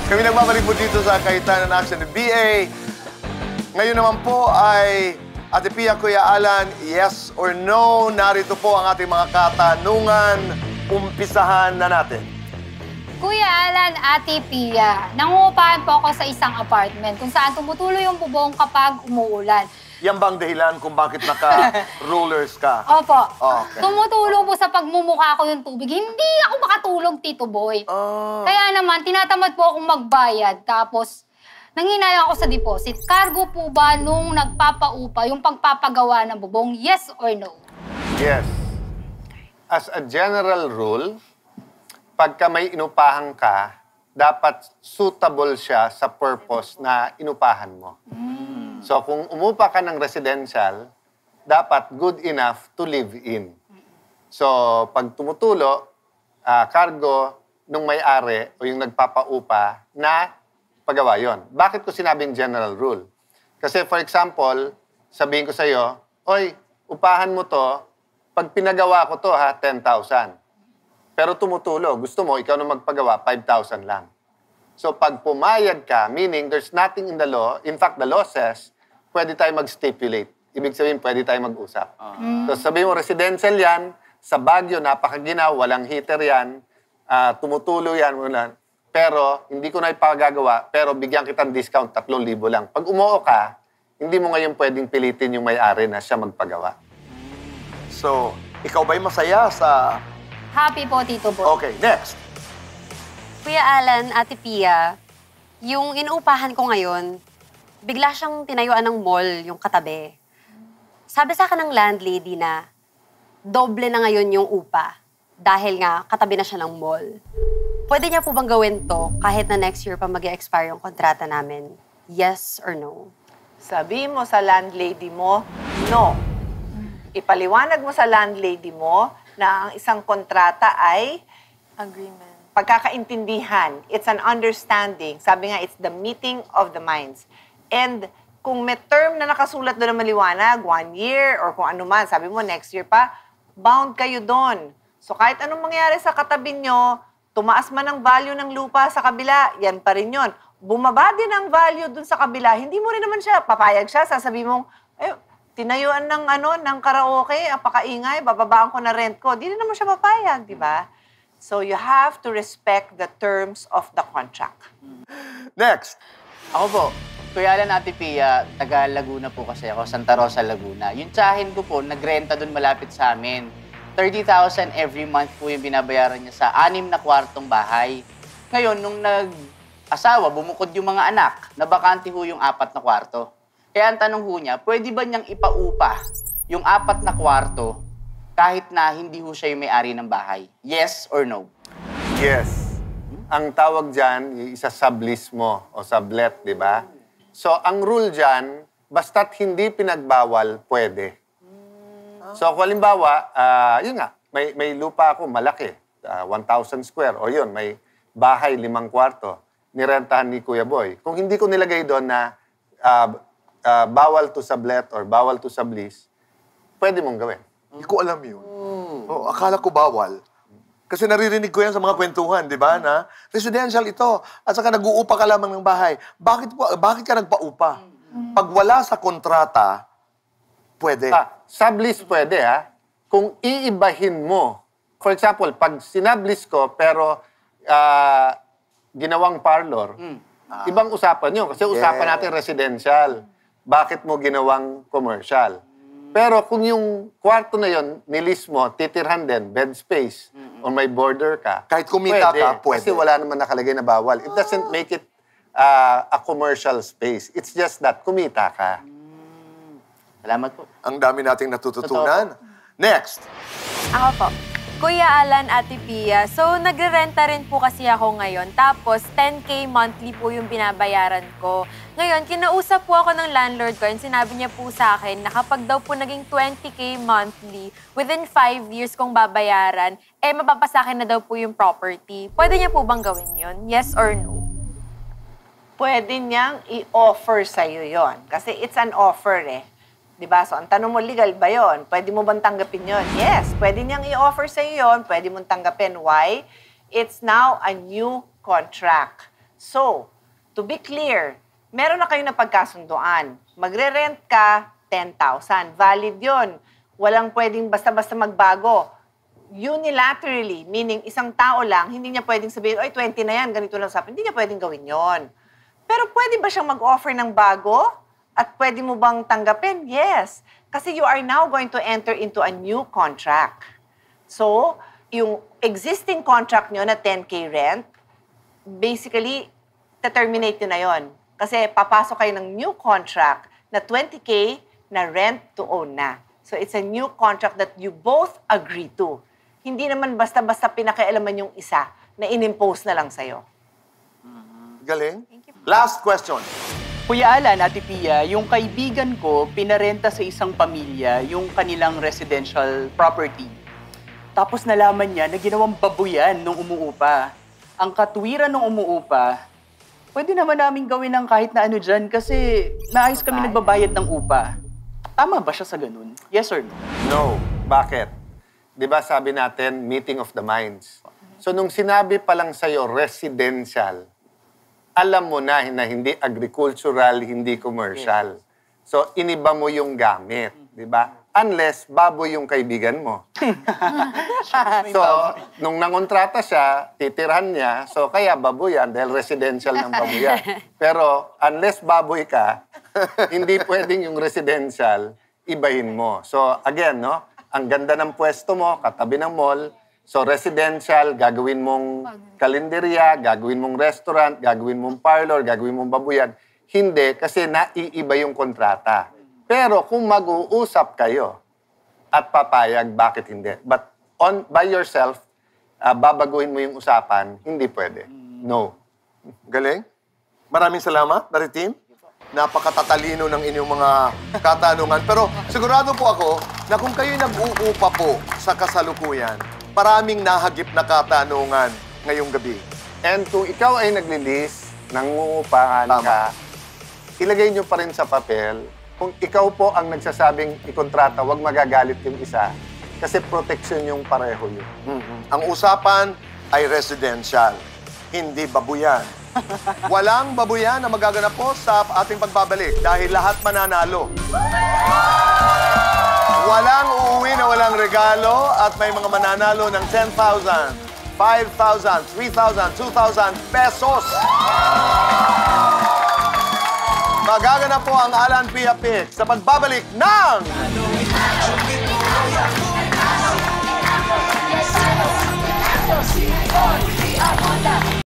Kami nagbabalik po dito sa Kaitanan Action ni BA. Ngayon naman po ay Ate Pia, Kuya Alan, yes or no? Narito po ang ating mga katanungan. Umpisahan na natin. Kuya Alan, Ate Pia, nangungupahan po ako sa isang apartment kung saan tumutulo yung bubong kapag umuulan. Yan ba ang dahilan kung bakit naka-rollers ka? Opo. Okay. Tumutulong po sa pagmumukha ko ng tubig. Hindi ako makatulog, Tito Boy. Kaya naman, tinatamad po akong magbayad. Tapos, nanghinayang ako sa deposit. Cargo po ba nung nagpapaupa yung pagpapagawa ng bubong? Yes or no? Yes. As a general rule, pagka may inupahan ka, dapat suitable siya sa purpose na inupahan mo. So kung umupa ka ng residential, dapat good enough to live in. So pag tumutulo, cargo nung may-ari o yung nagpapaupa na pagawa yon. Bakit ko sinabing general rule? Kasi for example, sabihin ko sa'yo, oy, upahan mo to, pag pinagawa ko to 10,000. Pero tumutulo, gusto mo, ikaw na magpagawa, 5,000 lang. So pag pumayag ka, meaning there's nothing in the law, in fact, the law says, pwede tayo mag-stipulate. Ibig sabihin, pwede tayo mag-usap. So sabihin mo, residential yan, sa Baguio, napakaginaw, walang heater yan, tumutulo yan, pero hindi ko na ipagagawa, pero bigyan kitang discount, 3,000 lang. Pag umuo ka, hindi mo ngayon pwedeng pilitin yung may-ari na siya magpagawa. So, ikaw ba'y masaya sa... Happy po, Tito Boy. Okay, next. Kuya Alan, Ate Pia, yung inuupahan ko ngayon, bigla siyang tinayuan ng mall, yung katabi. Sabi sa akin ng landlady na doble na ngayon yung upa dahil nga katabi na siya ng mall. Pwede niya po bang gawin to kahit na next year pa mag-expire yung kontrata namin? Yes or no? Sabi mo sa landlady mo, no. Ipaliwanag mo sa landlady mo na ang isang kontrata ay Agreement. pagkakaintindihan. It's an understanding. Sabi nga, it's the meeting of the minds. And kung may term na nakasulat doon na maliwanag, 1 year or kung ano man, sabi mo next year pa, bound kayo doon. So kahit anong mangyari sa katabi nyo, tumaas man ang value ng lupa sa kabila, yan pa rin yun. Bumaba din ang value doon sa kabila, hindi mo rin naman siya, papayag siya, sasabihin mong, ay, tinayuan ng karaoke, apakaingay, bababaan ko na rent ko. Di rin naman siya papayag, di ba? So you have to respect the terms of the contract. Next. Ako po, Kuya Alan, Ate Pia, taga Laguna po kasi ako, Santa Rosa, Laguna. Yung tsahin ko po, nagrenta doon malapit sa amin. 30,000 every month po yung binabayaran niya sa 6 na kwartong bahay. Ngayon, nung nag-asawa, bumukod yung mga anak, nabakante ho yung 4 na kwarto. Kaya ang tanong ho niya, pwede ba niyang ipaupa yung 4 na kwarto kahit na hindi ho siya yung may-ari ng bahay? Yes or no? Yes. Ang tawag dyan, isa-sublease mo o sublet, di ba? So, ang rule dyan, basta't hindi pinagbawal, pwede. So, kung halimbawa, yun nga, may lupa ako, malaki, 1,000 square, o yun, may bahay, 5 kwarto, nirentahan ni Kuya Boy. Kung hindi ko nilagay doon na bawal to sublet or bawal to sublease, pwede mong gawin. Hindi ko alam yun. Oh, akala ko bawal. Kasi naririnig ko yan sa mga kwentuhan, di ba, na residential ito, at saka nag-uupa ka lamang ng bahay. Bakit ka nagpaupa? Pag wala sa kontrata, pwede. Sublease pwede, ha? Kung iibahin mo, for example, pag sinublease ko, pero ginawang parlor, ibang usapan yun. Kasi usapan natin residential. Bakit mo ginawang commercial? Pero kung yung kwarto na yon nilis mo, titirhan din, bed space, o may border ka, Kahit kumita ka, pwede. Kasi wala naman nakalagay na bawal. It doesn't make it a commercial space. It's just that kumita ka. Salamat po. Ang dami nating natututunan. Next. Ako po. Kuya Alan, Ate Pia, so nagre-renta rin po kasi ako ngayon. Tapos 10K monthly po yung binabayaran ko. Ngayon, kinausap po ako ng landlord ko and sinabi niya po sa akin na kapag daw po naging 20K monthly, within 5 years kong babayaran, mapapasakin na daw po yung property. Pwede niya po bang gawin yun? Yes or no? Pwede niyang i-offer sa'yo yon. Kasi it's an offer eh. Diba? So, ang tanong mo, legal ba yon? Pwede mo bang tanggapin yon? Yes, pwede niyang i-offer sa'yo yon. Pwede mong tanggapin. Why? It's now a new contract. So, to be clear, meron na kayo na pagkasunduan. Magre-rent ka, 10,000. Valid yon. Walang pwedeng basta-basta magbago. Unilaterally, meaning isang tao lang, hindi niya pwedeng sabihin, oy, 20 na yan, ganito lang sabi. Hindi niya pwedeng gawin yon. Pero pwede ba siyang mag-offer ng bago? At pwede mo bang tanggapin? Yes. Kasi you are now going to enter into a new contract. So, yung existing contract nyo na 10K rent, basically, terminate nyo na yon. Kasi papasok kayo ng new contract na 20K na rent to own na. So it's a new contract that you both agree to. Hindi naman basta-basta pinakialaman yung isa na inimpose na lang sa'yo. Galing. Last question. Kuya Alan, Ate Pia, yung kaibigan ko, pinarenta sa isang pamilya yung kanilang residential property. Tapos nalaman niya na ginawang babuyan nung umuupa. Ang katwiran nung umuupa, pwede naman namin gawin ng kahit na ano dyan kasi naayos kami nagbabayad ng upa. Tama ba siya sa ganun? Yes or no? No. Bakit? Di ba sabi natin, meeting of the minds. So nung sinabi pa lang sa'yo, residential, alam mo na hindi agricultural, hindi commercial. So iniba mo yung gamit, di ba? Unless baboy yung kaibigan mo. So, nung nangontrata siya, titirhan niya, so kaya baboyan dahil residential ng baboyan. Pero unless baboy ka, hindi pwedeng yung residential, ibahin mo. So again, no, ang ganda ng pwesto mo, katabi ng mall, so residential, gagawin mong kalenderya, gagawin mong restaurant, gagawin mong parlor, gagawin mong babuyan. Hindi, kasi naiiba yung kontrata. Pero kung mag-uusap kayo at papayag, bakit hindi? But by yourself, babaguhin mo yung usapan, hindi pwede. No. Galing. Maraming salamat, Maritim. Napakatatalino ng inyong mga katanungan. Pero sigurado po ako na kung kayo'y nag-uupa po sa kasalukuyan, maraming nahagip na katanungan ngayong gabi. And kung ikaw ay naglilis, nangungupahan ka, ilagay nyo pa rin sa papel. Kung ikaw po ang nagsasabing ikontrata, huwag magagalit yung isa. Kasi protection yung pareho yun. Ang usapan ay residential, hindi babuyan. Walang babuyan na magaganap po sa ating pagbabalik dahil lahat mananalo. Walang uuwi na walang regalo at may mga mananalo ng 10,000, 5,000, 3,000, 2,000 pesos. Magaganap po ang Alan Pia Pick sa pagbabalik ng...